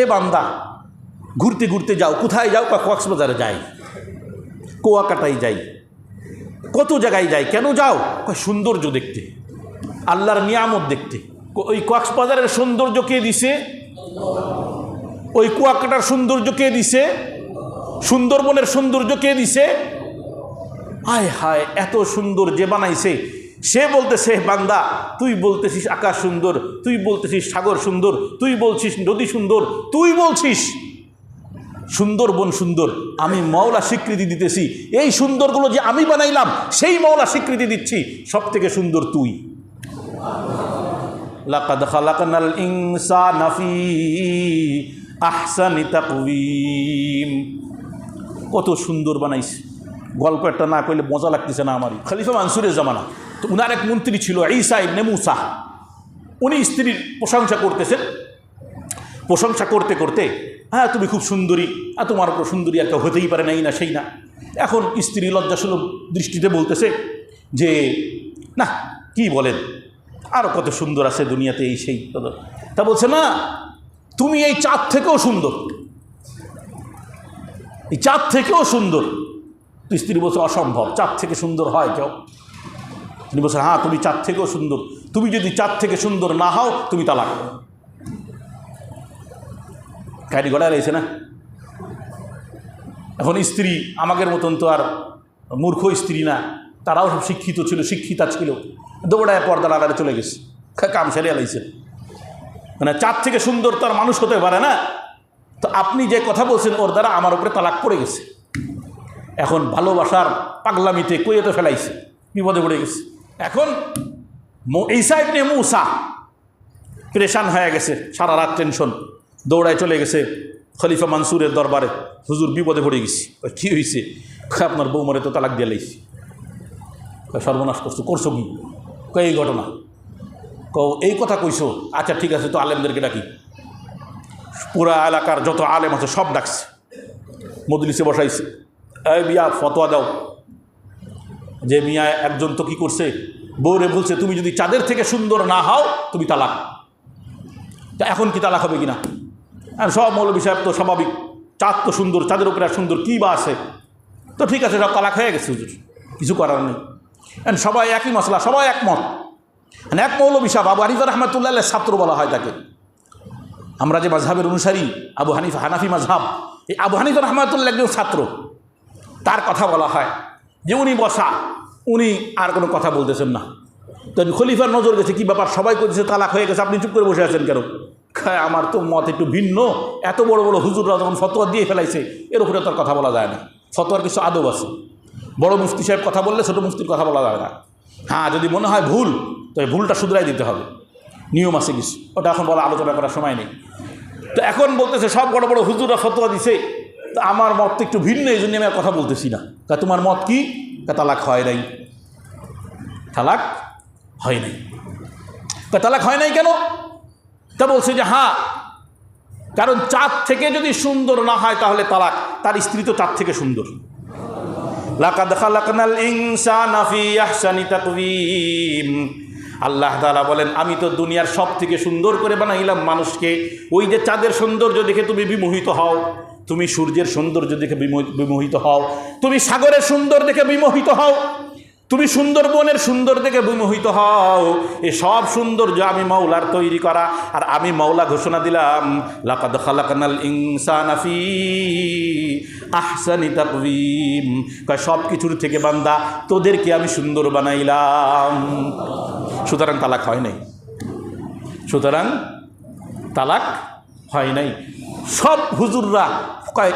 এ বান্দা ঘুরতে ঘুরতে যাও, কোথায় যাও? কক্সবাজারে যাই, কুয়াকাটায় যাই, কত জায়গায় যাই। কেন যাও? সৌন্দর্য দেখতে, আল্লাহর নিয়ামত দেখতে। ওই কক্সবাজারের সৌন্দর্য কে দিছে? ওই কুয়াকাটার সৌন্দর্য কে দিছে? সুন্দরবনের সৌন্দর্য কে দিছে? হায় হায়, এত সুন্দর যে বানাইছে সে বলতেছে বান্দা তুই বলতেছিস আকাশ সুন্দর, তুই বলতেছিস সাগর সুন্দর, তুই বলছিস নদী সুন্দর, তুই বলছিস সুন্দরবন সুন্দর। আমি মাওলা স্বীকৃতি দিতেছি এই সুন্দরগুলো যে আমি বানাইলাম সেই মাওলা স্বীকৃতি দিচ্ছি সব থেকে সুন্দর তুই। লাকাদ খালাকনাল ইনসানা ফি আহসানি তাকওয়িম। কত সুন্দর বানাইছে। গল্প একটা না কইলে মজা লাগতেছে না আমারই। খলিফা মানসুরের জামানা, তো উনার এক মন্ত্রী ছিল ঈসা ইবনে মুসা। উনি স্ত্রীর প্রশংসা করতেছেন, প্রশংসা করতে করতে হ্যাঁ তুমি খুব সুন্দরী, আর তোমার উপর সুন্দরী আর কেউ হতেই পারে নাই না সেই না। এখন স্ত্রী লজ্জাসুলভ দৃষ্টিতে বলতেছে যে না কি বলেন, আরও কত সুন্দর আছে দুনিয়াতে এই সেই। তা বলছে না তুমি এই চাঁদ থেকেও সুন্দর, এই চাঁদ থেকেও সুন্দর। তো স্ত্রী বলছে অসম্ভব, চাঁদ থেকে সুন্দর হয় কেউ? তিনি বলছেন হ্যাঁ তুমি চাঁদ থেকেও সুন্দর, তুমি যদি চাঁদ থেকে সুন্দর না হও তুমি তালাক। কারি গড়ায় রয়েছে না। এখন স্ত্রী আমাদের মতন তো আর মূর্খ স্ত্রী না, তারাও সব শিক্ষিত ছিল, শিক্ষিতা ছিল, দৌড়ায় পর্দার আড়ালে চলে গেছে, কাম সেরে আলাইছে। মানে চাঁদ থেকে সুন্দর তো আর মানুষ হতে পারে না। তো আপনি যে কথা বলছেন ওর দ্বারা আমার উপরে তালাক পড়ে গেছে। এখন ভালোবাসার পাগলামিতে কইতে ফেলাইছে, বিপদে পড়ে গেছে। এখন ঈসা ইবনে মুসা পেরেশান হয়ে গেছে, সারা রাত টেনশন, দৌড়ায় চলে গেছে খলিফা মানসুরের দরবারে। হুজুর বিপদে পড়ে গেছি। কী হয়েছে? আপনার বৌমারে তো তালাক দিয়ে লাইছি। সর্বনাশ করছো কি? এই ঘটনা। এই কথা কইছো? আচ্ছা ঠিক আছে, তো আলেমদেরকে ডাকি। পুরা এলাকার যত আলেম আছে সব ডাকছে, মজলিসে বসাইছে। এই মিয়া ফতোয়া দাও যে মিয়া একজন তো কী করছে, বউরে বলছে তুমি যদি চাঁদের থেকে সুন্দর না হও তুমি তালাক। তা এখন কি তালাক হবে কিনা? আর সব মৌলবী সাহেব তো স্বাভাবিক, চাঁদ তো সুন্দর, চাঁদের উপরে আর সুন্দর কী বা আছে, তো ঠিক আছে সব তালাক হয়ে গেছে হুজুর, কিছু করার নেই। সবাই একই মশলা, সবাই একমত। এক মৌলবী সাহেব আবু হানিফা রহমাতুল্লাহ ছাত্র বলা হয় তাকে। আমরা যে মাযহাবের অনুসারী আবু হানিফা, হানাফি মাযহাব, এই আবু হানিফা রহমাতুল্লাহ একজন ছাত্র। তার কথা বলা হয় যে উনি বসা, উনি আর কোনো কথা বলতেছেন না। তো খলিফার নজর গেছে কি ব্যাপার, সবাই করতেছে তালাক হয়ে গেছে, আপনি চুপ করে বসে আছেন কেন? আমার তো মত একটু ভিন্ন, এত বড় বড় হুজুররা যখন ফতোয়া দিয়ে ফেলাইছে এর উপরে তো আর কথা বলা যায় না। ফতোয়ার কিছু আদব আছে। বড় মুফতি সাহেব কথা বললে ছোটো মুফতির কথা বলা যায় না। হ্যাঁ যদি মনে হয় ভুল তো এই ভুলটা শুধরাই দিতে হবে, নিয়ম আছে কিছু, ওটা এখন বলা আলোচনা করার সময় নেই। তো এখন বলতেছে সব বড় বড় হুজুররা ফতোয়া দিছে, তো আমার মত তো একটু ভিন্ন, এই জন্য আমি আর কথা বলতেছি না। তোমার মত কি? তালাক হয় নাই। তালাক হয় নাই। তালাক হয় নাই কেন? তা বলছে যে হ্যাঁ কারণ চাঁদ থেকে যদি সুন্দর না হয় তাহলে তালাক। তার স্ত্রী তো চাঁদ থেকে সুন্দর। লাকাদ খালাকনাল ইনসানা ফি আহসানি তাকওয়িম। আল্লাহ তাআলা বলেন আমি তো দুনিয়ার সব থেকে সুন্দর করে বানাইলাম মানুষকে। ওই যে চাঁদের সৌন্দর্য দেখে তুমি বিমোহিত হও, তুমি সূর্যের সৌন্দর্য দেখে বিমোহিত হও, তুমি সাগরের সুন্দর দেখে বিমোহিত হও, তুমি সুন্দরবনের সুন্দর দেখে বিমোহিত হও। এ সব সৌন্দর্য আমি মাওলার তৈরি করা। আর আমি মাওলা ঘোষণা দিলাম লাকাদ খালাকনাল ইনসানা ফি আহসানি তাকওয়িম। সব কিছুর থেকে বান্দা তোদেরকে আমি সুন্দর বানাইলাম। সুতরাং তালাক হয় নাই, সুতরাং তালাক হয় নাই। সব হুজুররা কয়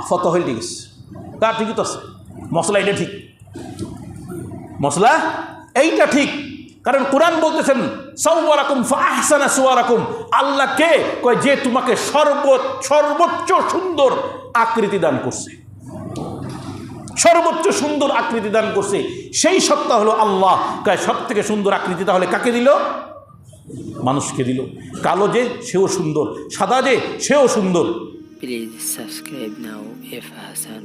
ফতোয়া হইল ঠিক আছে, তা ঠিকই তো আছে, মশলা এটা ঠিক, মশলা এইটা ঠিক। কারণ কোরআন বলতেছেন সাওয়ারাকুম ফাআহসানা সুওয়ারাকুম। আল্লাহ কে? কয় যে তোমাকে সর্বোচ্চ সুন্দর আকৃতি দান করছে, সর্বোচ্চ সুন্দর আকৃতি দান করছে, সেই সত্তা হলো আল্লাহ। কয় সব থেকে সুন্দর আকৃতি তাহলে কাকে দিল? মানুষকে দিল। কালো যে সেও সুন্দর, সাদা যে সেও সুন্দর। Please subscribe now if Hassan